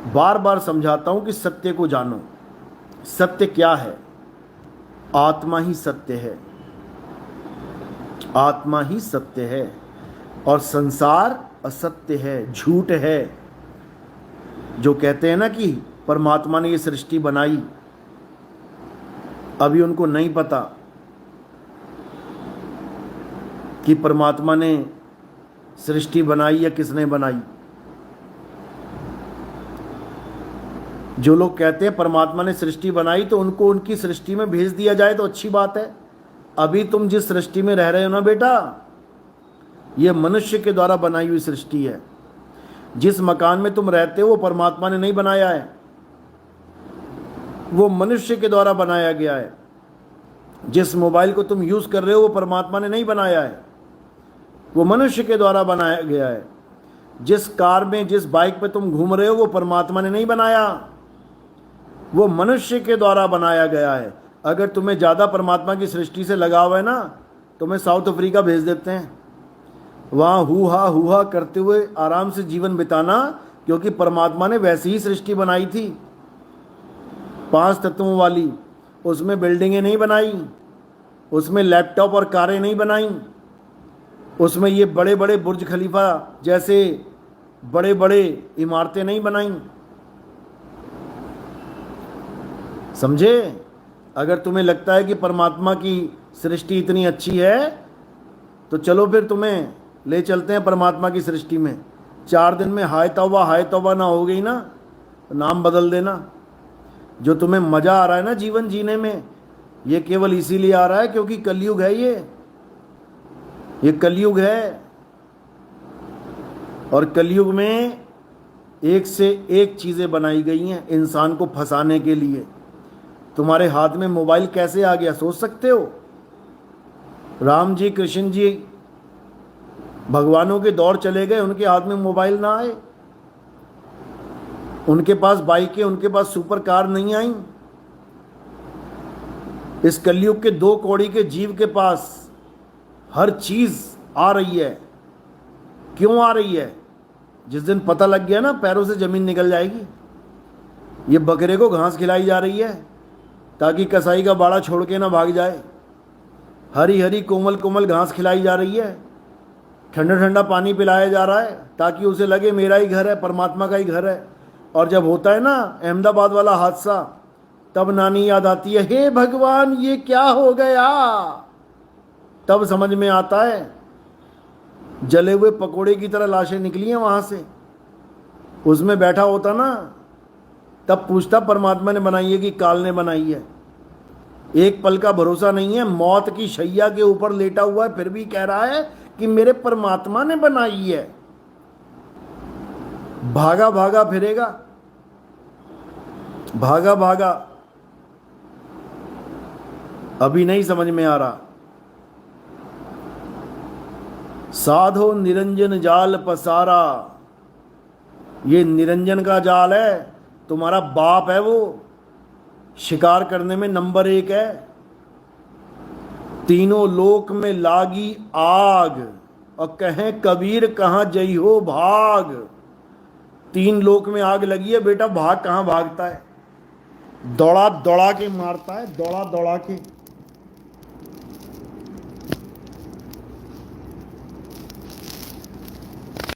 बार बार समझाता हूं कि सत्य को जानो। सत्य क्या है? आत्मा ही सत्य है। आत्मा ही सत्य है और संसार असत्य है, झूठ है। जो कहते हैं ना कि परमात्मा ने ये सृष्टि बनाई, अभी उनको नहीं पता कि परमात्मा ने सृष्टि बनाई या किसने बनाई। जो लोग कहते हैं परमात्मा ने सृष्टि बनाई तो उनको उनकी सृष्टि में भेज दिया जाए तो अच्छी बात है। अभी तुम जिस सृष्टि में रह रहे हो ना बेटा, यह मनुष्य के द्वारा बनाई हुई सृष्टि है। जिस मकान में तुम रहते हो वो परमात्मा ने नहीं बनाया है, वो मनुष्य के द्वारा बनाया गया है। जिस मोबाइल को तुम यूज कर रहे हो वो परमात्मा ने नहीं बनाया है, वो मनुष्य के द्वारा बनाया गया है। जिस कार में, जिस बाइक पे तुम घूम रहे हो वो परमात्मा ने नहीं बनाया, वो मनुष्य के द्वारा बनाया गया है। अगर तुम्हें ज़्यादा परमात्मा की सृष्टि से लगाव है ना, तुम्हें साउथ अफ्रीका भेज देते हैं, वहाँ हु हा करते हुए आराम से जीवन बिताना, क्योंकि परमात्मा ने वैसी ही सृष्टि बनाई थी 5 तत्वों वाली। उसमें बिल्डिंगें नहीं बनाई, उसमें लैपटॉप और कारें नहीं बनाई, उसमें ये बड़े बड़े बुर्ज खलीफा जैसे बड़े बड़े इमारतें नहीं बनाई। समझे? अगर तुम्हें लगता है कि परमात्मा की सृष्टि इतनी अच्छी है तो चलो फिर तुम्हें ले चलते हैं परमात्मा की सृष्टि में। 4 दिन में हाय तौबा ना हो गई ना तो नाम बदल देना। जो तुम्हें मज़ा आ रहा है ना जीवन जीने में, ये केवल इसीलिए आ रहा है क्योंकि कलयुग है। ये कलयुग है और कलयुग में एक से एक चीज़ें बनाई गई हैं इंसान को फंसाने के लिए। तुम्हारे हाथ में मोबाइल कैसे आ गया सोच सकते हो? राम जी, कृष्ण जी भगवानों के दौर चले गए, उनके हाथ में मोबाइल ना आए। उनके पास बाइकें, उनके पास सुपर कार नहीं आई। इस कलयुग के 2 कौड़ी के जीव के पास हर चीज आ रही है। क्यों आ रही है? जिस दिन पता लग गया ना पैरों से जमीन निकल जाएगी। ये बकरे को घास खिलाई जा रही है ताकि कसाई का बाड़ा छोड़ के ना भाग जाए। हरी हरी कोमल कोमल घास खिलाई जा रही है, ठंडा ठंडा पानी पिलाया जा रहा है ताकि उसे लगे मेरा ही घर है, परमात्मा का ही घर है। और जब होता है ना अहमदाबाद वाला हादसा, तब नानी याद आती है, हे भगवान ये क्या हो गया। तब समझ में आता है जले हुए पकोड़े की तरह लाशें निकली हैं वहां से। उसमें बैठा होता ना तब पूछता परमात्मा ने बनाई है कि काल ने बनाई है। एक पल का भरोसा नहीं है, मौत की शैया के ऊपर लेटा हुआ है, फिर भी कह रहा है कि मेरे परमात्मा ने बनाई है। भागा भागा फिरेगा, भागा भागा। अभी नहीं समझ में आ रहा। साधो निरंजन जाल पसारा, ये निरंजन का जाल है। तुम्हारा बाप है, वो शिकार करने में नंबर 1 है। तीनों लोक में लागी आग और कहें कबीर कहां जई हो भाग। 3 लोक में आग लगी है बेटा, भाग कहां भागता है? दौड़ा दौड़ा के मारता है, दौड़ा दौड़ा के।